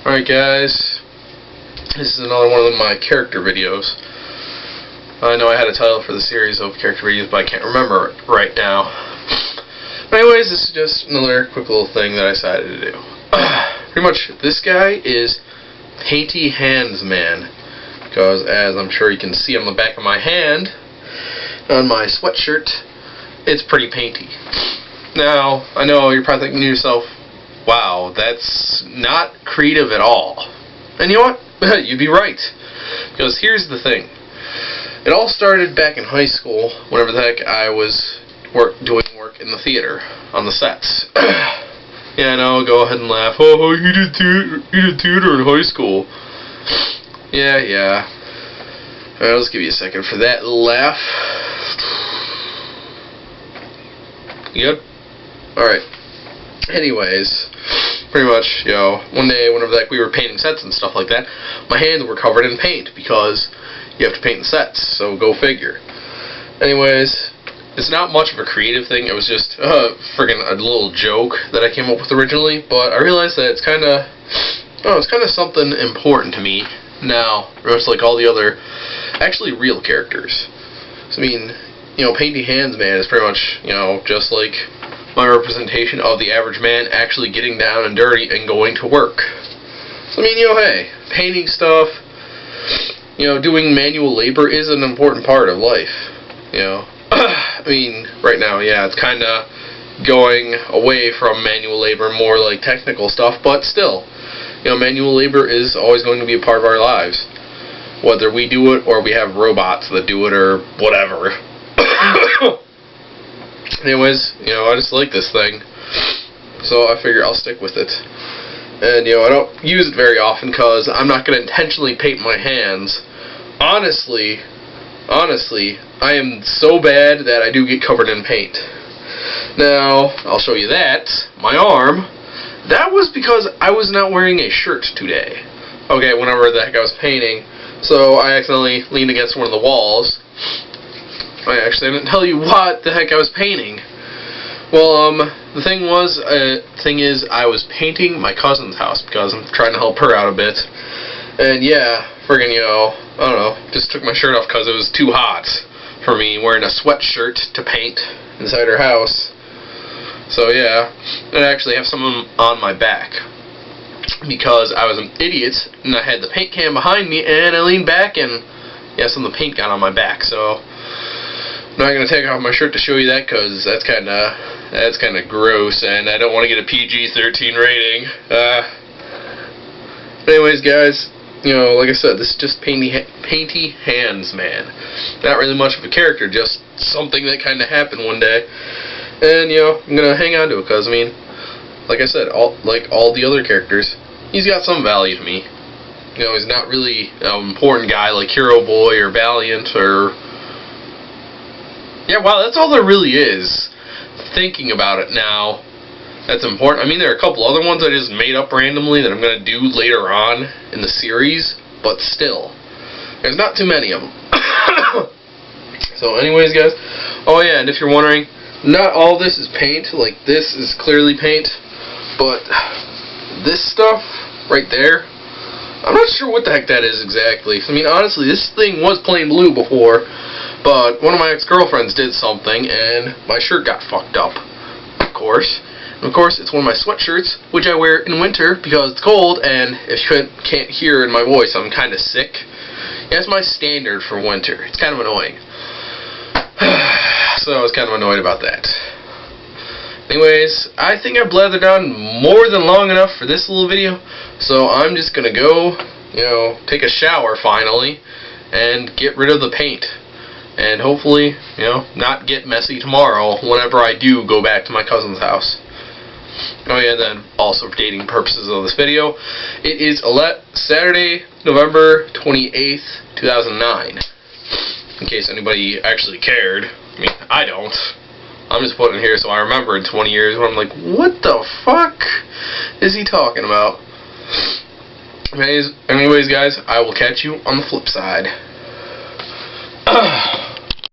Alright guys, this is another one of my character videos. I know I had a title for the series of character videos, but I can't remember it right now. But anyways, this is just another quick little thing that I decided to do. Pretty much, this guy is Painty Hands Man, because as I'm sure you can see on the back of my hand, on my sweatshirt, it's pretty painty. Now, I know you're probably thinking to yourself, wow, that's not creative at all. And you know what? You'd be right. Because here's the thing. It all started back in high school, whenever the heck I was doing work in the theater, on the sets. Yeah, I know, go ahead and laugh. Oh, you did theater in high school. Yeah. Alright, let's give you a second for that laugh. You good? Alright. Anyways, pretty much, one day whenever we were painting sets and stuff like that, my hands were covered in paint because you have to paint the sets, so go figure. Anyways, it's not much of a creative thing. It was just friggin' a little joke that I came up with originally, but I realized that it's kind of something important to me now, just like all the other actually real characters. So, I mean, Painty Hands Man is pretty much, just like my representation of the average man actually getting down and dirty and going to work. So, I mean, hey, painting stuff, doing manual labor is an important part of life, I mean, right now, yeah, it's kind of going away from manual labor, more like technical stuff, but still, manual labor is always going to be a part of our lives. Whether we do it or we have robots that do it or whatever. Anyways, I just like this thing, so I figure I'll stick with it. And, I don't use it very often because I'm not going to intentionally paint my hands. Honestly, I am so bad that I do get covered in paint. Now, I'll show you that. My arm, that was because I was not wearing a shirt today. Okay, whenever the heck I was painting, so I accidentally leaned against one of the walls. I didn't tell you what the heck I was painting. Well, the thing is, I was painting my cousin's house because I'm trying to help her out a bit. And yeah, friggin', I don't know, just took my shirt off because it was too hot for me wearing a sweatshirt to paint inside her house. So yeah, I actually have someone on my back because I was an idiot and I had the paint can behind me and I leaned back and yeah, some of the paint got on my back. So I'm not going to take off my shirt to show you that because that's kind of gross and I don't want to get a PG-13 rating. But anyways, guys, like I said, this is just Painty Hands Man. Not really much of a character, just something that kind of happened one day. And, I'm going to hang on to it because, I mean, like I said, like all the other characters, he's got some value to me. He's not really an important guy like Hero Boy or Valiant or... Yeah, wow, that's all there really is. Thinking about it now, that's important. I mean, there are a couple other ones I just made up randomly that I'm going to do later on in the series, but still, there's not too many of them. So anyways, guys, oh yeah, and if you're wondering, not all this is paint. Like, this is clearly paint, but this stuff right there, I'm not sure what the heck that is exactly. I mean, honestly, this thing was plain blue before, but one of my ex-girlfriends did something, and my shirt got fucked up, of course. And of course, it's one of my sweatshirts, which I wear in winter because it's cold, and if you can't hear in my voice, I'm kind of sick. Yeah, it's my standard for winter. It's kind of annoying. So I was kind of annoyed about that. Anyways, I think I blathered on more than long enough for this little video, so I'm just going to go, take a shower finally, and get rid of the paint. And hopefully, not get messy tomorrow whenever I do go back to my cousin's house. Oh yeah, then also for dating purposes of this video, it is Saturday, November 28th, 2009. In case anybody actually cared. I mean, I don't. I'm just putting it here so I remember in 20 years when I'm like, what the fuck is he talking about? Anyways, guys, I will catch you on the flip side.